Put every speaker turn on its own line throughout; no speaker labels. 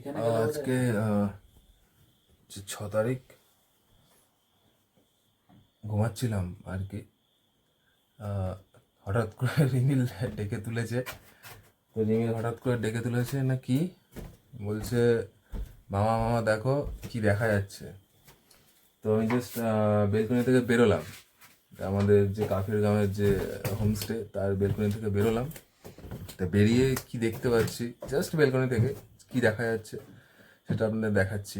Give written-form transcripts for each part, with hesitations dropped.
আজকে 6 তারিখ ঘুমাচ্ছিলাম আর কি। হঠাৎ করে রিমিল ডেকে তুলেছে। তো রিমিল হঠাৎ করে ডেকে তুলেছে না কি বলছে, মামা মামা দেখো কি দেখা যাচ্ছে। তো আমি জাস্ট বেলকনি থেকে বেরোলাম, আমাদের যে কাফির গ্রামের যে হোমস্টে তার বেলকনি থেকে বেরোলাম। তা বেরিয়ে কি দেখতে পাচ্ছি, জাস্ট বেলকনি থেকে কি দেখা যাচ্ছে সেটা আপনাদের দেখাচ্ছি।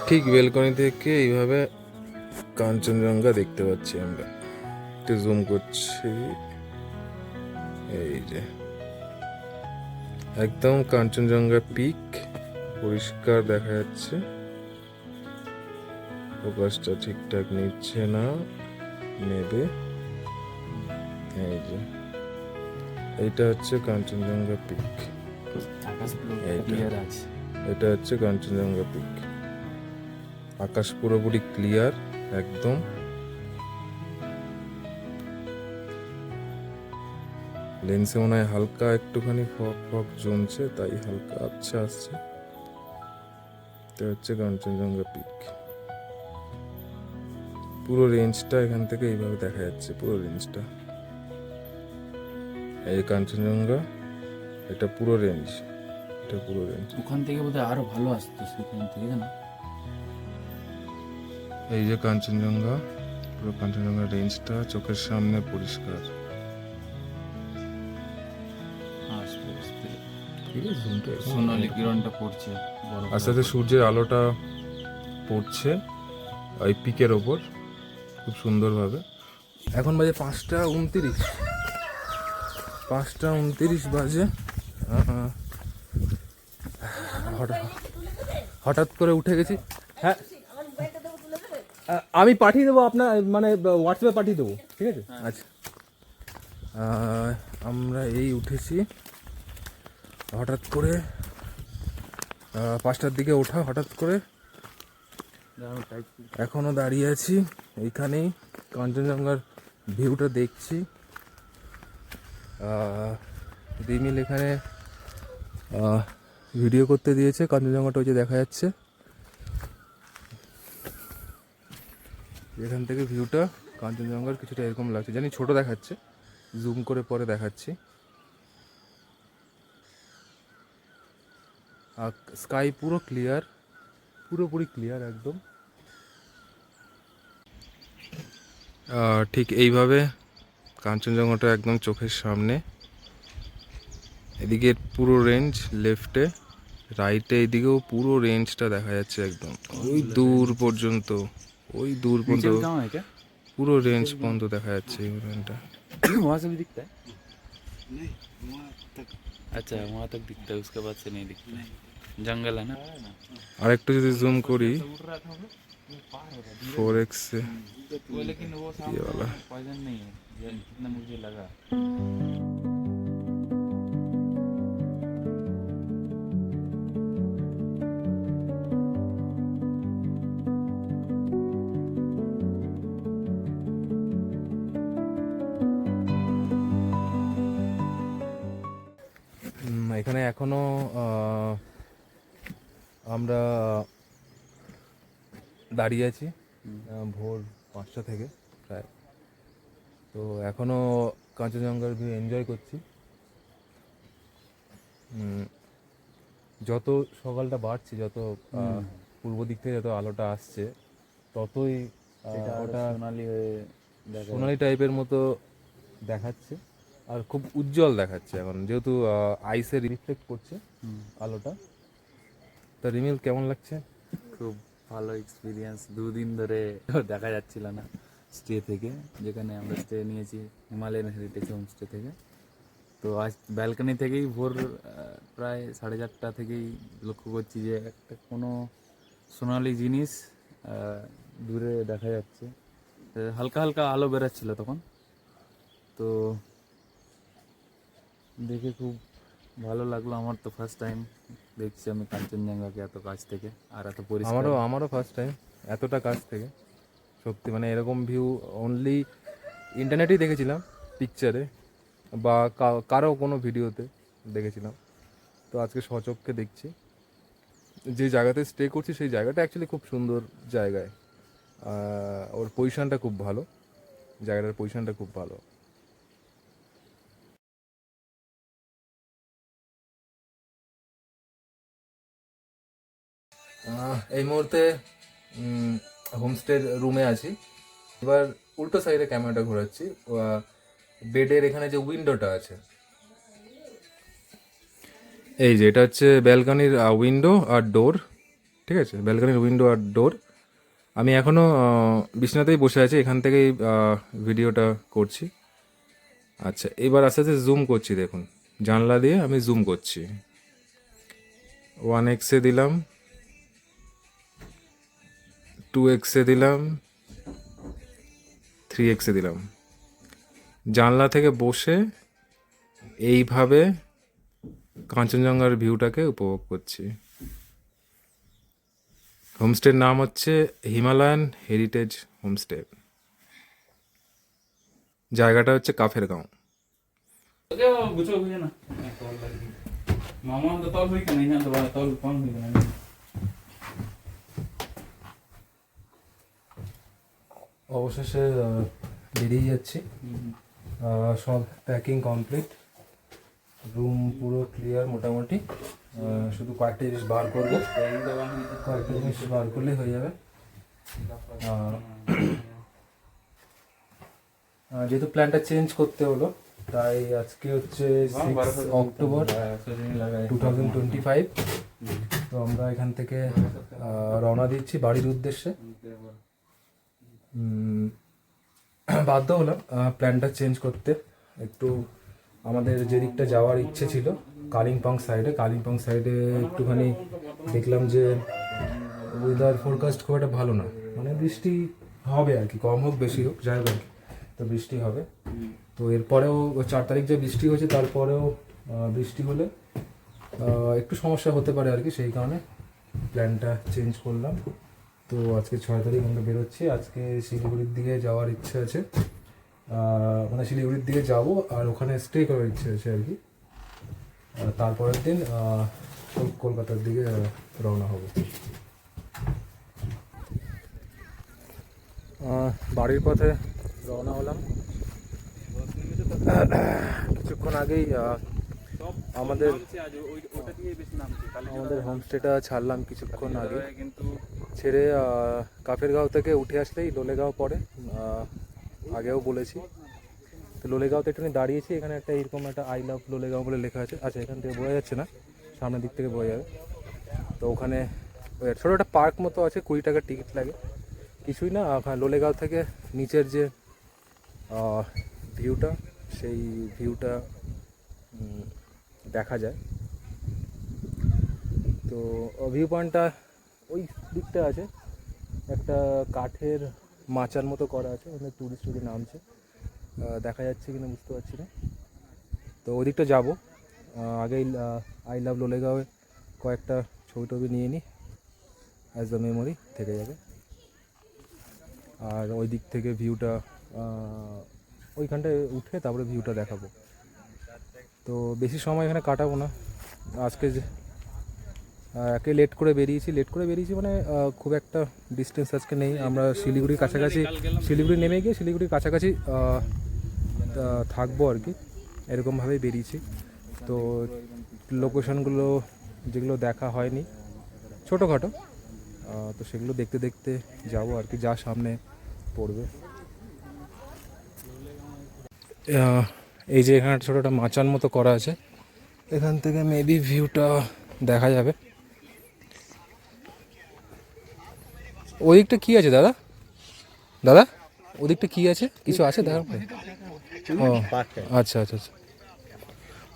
ঠিক বেলকনি থেকে এইভাবে কাঞ্চনজঙ্ঘা দেখতে পাচ্ছি আমরা। একটু জুম করছি, এই যে একদম কাঞ্চনজঙ্ঘা পিক পরিষ্কার দেখা যাচ্ছে। ফোকাসটা ঠিকঠাক নিচ্ছে না, নেবে। এই যে এইটা হচ্ছে কাঞ্চনজঙ্ঘা পিক, এটা হচ্ছে কাঞ্চনজঙ্ঘা পিক। আকাশ পুরোপুরি ক্লিয়ার একদম। লেন্সে মনে হয় হালকা একটুখানি ফগ ফগ জমছে, তাই হালকা আবছা আসছে। এটা হচ্ছে কাঞ্চনজঙ্ঘা পিক। পুরো রেঞ্জটা এখান থেকে এইভাবে দেখা যাচ্ছে, পুরো রেঞ্জটা। এই কাঞ্চনজঙ্ঘা, এটা পুরো রেঞ্জ, এটা পুরো রেঞ্জ।
ওখান থেকে বোধহয় আরো ভালো আসতো সেখান থেকে না।
এই যে কাঞ্চনজঙ্ঘা, পুরো কাঞ্চনজঙ্ঘা রেঞ্জটা চোখের সামনে পরিষ্কার।
আস্তে আস্তে
ঠিক আছে, জুমটা
সোনালি কিরণটা পড়ছে,
আস্তে আস্তে সূর্যের আলোটা পড়ছে ওই পিকের ওপর খুব সুন্দরভাবে। এখন বাজে 5টা 29, 5টা 29 বাজে। হঠাৎ করে উঠে গেছি।
হ্যাঁ, আমি পাঠিয়ে দেবো আপনার, মানে হোয়াটসঅ্যাপে পাঠিয়ে দেবো, ঠিক আছে?
আচ্ছা, আমরা এই উঠেছি হঠাৎ করে, 5টার দিকে ওঠা হঠাৎ করে। এখনো দাঁড়িয়ে আছি এইখানেই, কাঞ্চনজঙ্ঘার ভিউটা দেখছি। রিমিল এখানে ভিডিও করতে দিয়েছে, কাঞ্চনজঙ্ঘাটা ওই যে দেখা যাচ্ছে এখান থেকে ভিউটা। কাঞ্চনজঙ্ঘার কিছুটা এরকম লাগছে, জানি ছোট দেখাচ্ছে, জুম করে পরে দেখাচ্ছি। আর স্কাই পুরো ক্লিয়ার, পুরোপুরি ক্লিয়ার একদম। ঠিক এইভাবে কাঞ্চনজঙ্ঘাটা একদম চোখের সামনে। এদিকে পুরো রেঞ্জ, লেফটে রাইটে এদিকেও পুরো রেঞ্জটা দেখা যাচ্ছে একদম, ওই দূর পর্যন্ত, ওই দূর পর্যন্ত পুরো রেঞ্জ পর্যন্ত দেখা যাচ্ছে এই রেঞ্জটা।
वहाँ से भी दिखता है। नहीं वहाँ तक, अच्छा वहाँ तक दिखता है, उसके बाद से नहीं दिखता है, जंगल है ना।
আর একটু যদি জুম করি 4x से,
वो लेकिन वो
ये वाला
पॉइजन नहीं है जितना मुझे लगा।
এখানে এখনো আমরা দাঁড়িয়ে আছি ভোর 5টা থেকে প্রায়। তো এখনো কাঞ্চনজঙ্ঘার ভিউ এনজয় করছি। যত সকালটা বাড়ছে, যত পূর্ব দিক থেকে যত আলোটা আসছে, ততই ওটা সোনালি টাইপের মতো দেখাচ্ছে, আর খুব উজ্জ্বল দেখাচ্ছে এখন, যেহেতু আইসে রিফ্লেক্ট করছে আলোটা। তা রিমিল কেমন লাগছে?
খুব ভালো এক্সপিরিয়েন্স, দুদিন ধরে দেখা যাচ্ছিল না স্টে থেকে, যেখানে আমরা স্টে নিয়েছি হিমালয়ান হেরিটেজ হোমস্টে থেকে। তো আজ ব্যালকনি থেকেই ভোর প্রায় 4:30 থেকেই লক্ষ্য করছি যে একটা কোনো সোনালি জিনিস দূরে দেখা যাচ্ছে, হালকা হালকা আলো বেরোচ্ছিল তখন। তো দেখে খুব ভালো লাগলো। আমার তো ফার্স্ট টাইম দেখছি আমি কাঞ্চনজঙ্ঘাকে এত কাছ থেকে, আর এত পরিষ্কার।
আমারও ফার্স্ট টাইম এতটা কাছ থেকে। সত্যি মানে এরকম ভিউ অনলি ইন্টারনেটেই দেখেছিলাম, পিকচারে বা কারো কোনো ভিডিওতে দেখেছিলাম। তো আজকে স্বচক্ষে দেখছি। যে জায়গাতে স্টে করছি সেই জায়গাটা অ্যাকচুয়ালি খুব সুন্দর জায়গায়, ওর পজিশনটা খুব ভালো, জায়গাটার পজিশনটা খুব ভালো। এই মুহূর্তে হোমস্টের রুমে আছি। এবার উল্টো সাইডে ক্যামেরাটা ঘোরাচ্ছি। বেডের এখানে যে উইন্ডোটা আছে, এই যে এটা হচ্ছে ব্যালকনির উইন্ডো আর ডোর, ঠিক আছে, ব্যালকনির উইন্ডো আর ডোর। আমি এখনও বিছানাতেই বসে আছি, এখান থেকেই ভিডিওটা করছি। আচ্ছা, এবার আস্তে আস্তে জুম করছি, দেখুন জানলা দিয়ে আমি জুম করছি। 1x দিলাম, 2x দিলাম, 3x দিলাম। জানলা থেকে বসে এইভাবে কাঞ্চনজঙ্ঘার ভিউটাকে উপভোগ করছি। হোমস্টের নাম হচ্ছে হিমালয়ান হেরিটেজ হোমস্টে। জায়গাটা হচ্ছে কাফের গাঁও। অবশেষে বেরিয়ে যাচ্ছি, সব প্যাকিং কমপ্লিট, রুম পুরো ক্লিয়ার মোটামুটি। শুধু কয়েকটা জিনিস বার করবো, কয়েকটা জিনিস বার করলেই হয়ে যাবে। যেহেতু প্ল্যানটা চেঞ্জ করতে হলো, তাই আজকে হচ্ছে 6 অক্টোবর 2025। তো আমরা এখান থেকে রওনা দিচ্ছি বাড়ির উদ্দেশ্যে। বাধ্য হলাম প্ল্যানটা চেঞ্জ করতে। একটু আমাদের যে দিকটা যাওয়ার ইচ্ছে ছিল কালিম্পং সাইডে একটুখানি দেখলাম যে ওয়েদার ফোরকাস্ট খুব একটা ভালো না, মানে বৃষ্টি হবে আর কি, কম হোক বেশি হোক যাই হোক আর কি, তো বৃষ্টি হবে। তো এরপরেও 4 তারিখ যে বৃষ্টি হয়েছে, তারপরেও বৃষ্টি হলে একটু সমস্যা হতে পারে আর কি, সেই কারণে প্ল্যানটা চেঞ্জ করলাম। তো আজকে 6 তারিখ আমরা বেরোচ্ছি। আজকে শিলিগুড়ির দিকে যাওয়ার ইচ্ছে আছে, মানে শিলিগুড়ির দিকে যাব আর ওখানে স্টে করার ইচ্ছে আছে আর কি। তারপরের দিন কলকাতার দিকে রওনা হব। বাড়ির পথে রওনা হলাম। কিছুক্ষণ আগেই আমাদের হোমস্টেটা ছাড়লাম কিছুক্ষণ আগে, ছেড়ে কাফেরগাঁও থেকে উঠে আসলেই লোলেগাঁও পড়ে, আগেও বলেছি। তো লোলেগাঁওতে একটুখানি দাঁড়িয়েছি, এখানে একটা এরকম একটা আই লাভ লোলেগাঁও বলে লেখা আছে। আচ্ছা, এখান থেকে বোঝা যাচ্ছে না, সামনের দিক থেকে বোঝা যাবে। তো ওখানে ছোটো একটা পার্ক মতো আছে, 20 টাকার টিকিট লাগে, কিছুই না। লোলেগাঁও থেকে নিচের যে ভিউটা, সেই ভিউটা দেখা যায়। তো ভিউ পয়েন্টটা ওই দিকটা আছে, একটা কাঠের মাচার মতো করা আছে, ওখানে টুরিস্ট যদি নামছে, দেখা যাচ্ছে কিনা বুঝতে পারছি না। তো ওই দিকটা যাবো। আগেই আই লাভ লোলেগাঁওয়ে কয়েকটা ছবি টবি নিয়ে নিই, অ্যাজ দ্য মেমোরি থেকে যাবে। আর ওই দিক থেকে ভিউটা, ওইখানটায় উঠে তারপরে ভিউটা দেখাবো। তো বেশি সময় এখানে কাটাবো না আজকে। একে লেট করে বেরিয়েছি মানে খুব একটা ডিস্টেন্স আজকে নেই। আমরা শিলিগুড়ির কাছাকাছি, শিলিগুড়ি নেমে গিয়ে শিলিগুড়ির কাছাকাছি থাকবো আর কি, এরকমভাবেই বেরিয়েছি। তো লোকেশনগুলো যেগুলো দেখা হয়নি ছোটোখাটো, তো সেগুলো দেখতে দেখতে যাবো আর কি, যা সামনে পড়বে। এই যে এখানে ছোটো একটা মাচার মতো করা আছে, এখান থেকে মেবি ভিউটা দেখা যাবে। ওই দিকটা কী আছে দাদা? ওদিকটা কী আছে? কিছু আছে দেখার পরে? ও আচ্ছা আচ্ছা আচ্ছা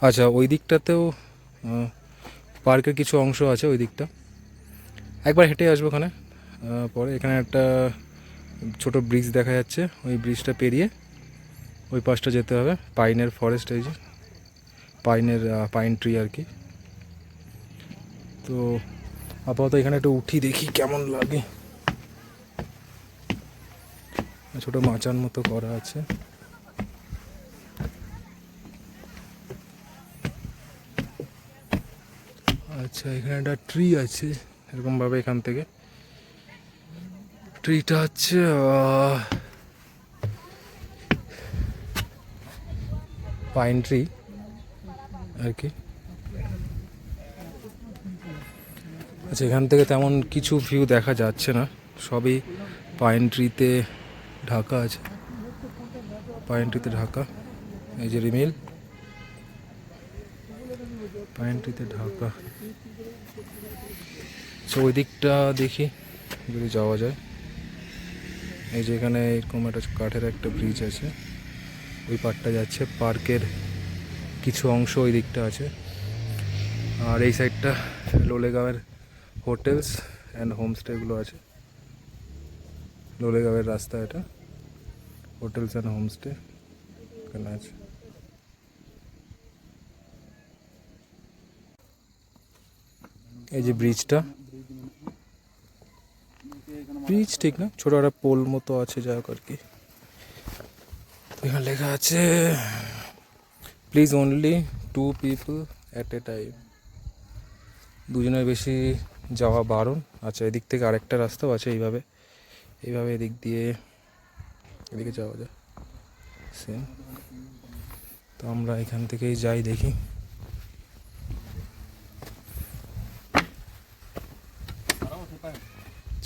আচ্ছা, ওই দিকটাতেও পার্কের কিছু অংশ আছে ওই দিকটা। একবার হেঁটে আসবো ওখানে। পরে এখানে একটা ছোট ব্রিজ দেখা যাচ্ছে, ওই ব্রিজটা পেরিয়ে ওই পাশটা যেতে হবে। পাইনের ফরেস্ট, এই যে পাইন ট্রি আর কি। তো আপাতত এখানে একটু উঠি, দেখি কেমন লাগে।
ছোট মাচার মতো করা আছে। আচ্ছা, এখানে একটা ট্রি আছে এরকম ভাবে। এখান থেকে ট্রিটা হচ্ছে পাইন ট্রি আর কি। আচ্ছা, এখান থেকে তেমন কিছু ভিউ দেখা যাচ্ছে না, সবই পাইন ট্রিতে ঢাকা আছে, পাইন ট্রিতে ঢাকা। এই যে রিমিল, পাইন ট্রিতে ঢাকা। সো ওই দিকটা দেখি যদি যাওয়া যায়। এই যে এখানে এরকম একটা কাঠের একটা ব্রিজ আছে, ওই পার্টটা যাচ্ছে, পার্কের কিছু অংশ ওই দিকটা আছে। আর এই সাইডটা লোলেগাঁওয়ের হোটেলস অ্যান্ড হোমস্টেগুলো আছে। লোলেগাঁওয়ের রাস্তা এটা, হোটেলস অ্যান্ড হোমস্টে এখানে আছে। এই যে ব্রিজটা, ব্রিজ ঠিক না, ছোট একটা পোল মতো আছে, যাই হোক আর কি। এখানে লেখা আছে please only 2 people at a time, দুজনের বেশি যাওয়া বারণ। আচ্ছা, এদিক থেকে আরেকটা রাস্তাও আছে, এইভাবে এইভাবে এদিক দিয়ে এদিকে যাওয়া যায় সেম। তো আমরা এখান থেকেই যাই, দেখি।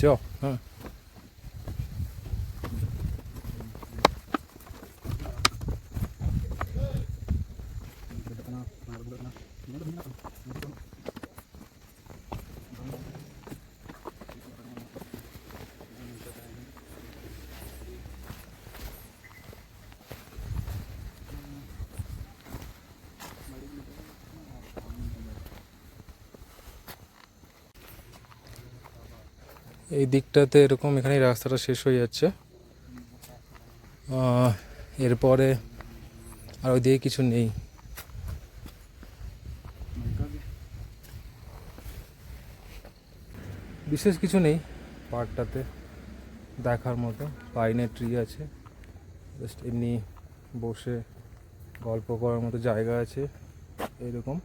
চ হ্যাঁ, এই দিকটাতে এরকম, এখানেই রাস্তাটা শেষ হয়ে যাচ্ছে। এরপরে আর ওই দিকে কিছু নেই। বিশেষ কিছু নেই পার্কটাতে দেখার মতো। পাইনের ট্রি আছে, জাস্ট এমনি বসে গল্প করার মতো জায়গা আছে এরকম।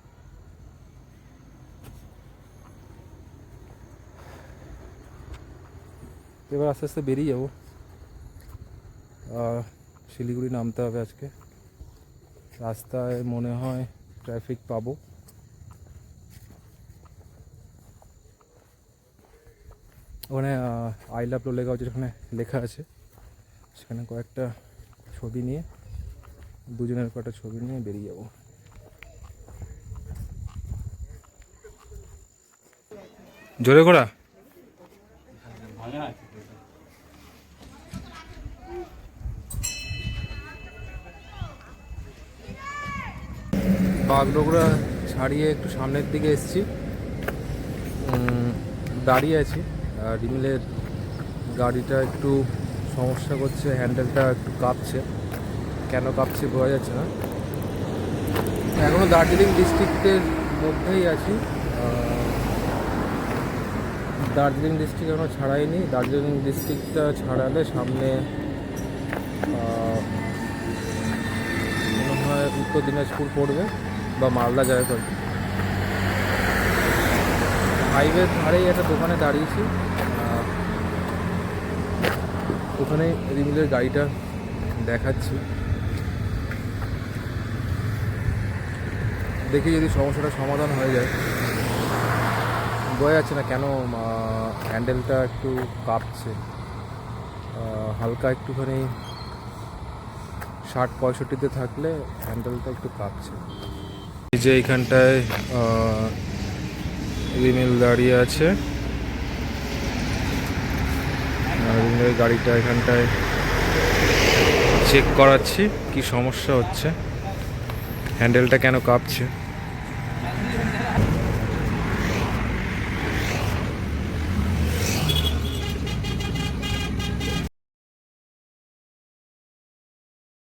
এবার আস্তে আস্তে বেরিয়ে যাবো, শিলিগুড়ি নামতে হবে আজকে। রাস্তায় মনে হয় ট্রাফিক পাবো। ওখানে আই লাভ লোলেগাঁও যেখানে লেখা আছে, সেখানে কয়েকটা ছবি নিয়ে, দুজনের কয়েকটা ছবি নিয়ে বেরিয়ে যাবো। জোরে ঘোড়া। বাগডোগরা ছাড়িয়ে একটু সামনের দিকে এসেছি, দাঁড়িয়ে আছি। আর রিমিলের গাড়িটা একটু সমস্যা করছে, হ্যান্ডেলটা একটু কাঁপছে, কেন কাঁপছে বোঝা যাচ্ছে না। এখনও দার্জিলিং ডিস্ট্রিক্টের মধ্যেই আছি, দার্জিলিং ডিস্ট্রিক্ট এখনও ছাড়াইনি। দার্জিলিং ডিস্ট্রিক্টটা ছাড়ালে সামনে মনে হয় উত্তর দিনাজপুর পড়বে বা মালদা যায় করবে। হাইওয়ের ধারেই একটা দোকানে দাঁড়িয়েছি, ওখানে রিমিলের গাড়িটা দেখাচ্ছি, দেখি যদি সমস্যাটা সমাধান হয়ে যায়। বোঝা যাচ্ছে না কেন হ্যান্ডেলটা একটু কাঁপছে, হালকা একটুখানি 60-65-তে থাকলে হ্যান্ডেলটা একটু কাঁপছে। এই যে এইখানটায় রিমিল দাঁড়িয়ে আছে, রিমিলের গাড়িটা এখানটায় চেক করাচ্ছি কি সমস্যা হচ্ছে, হ্যান্ডেলটা কেন কাঁপছে।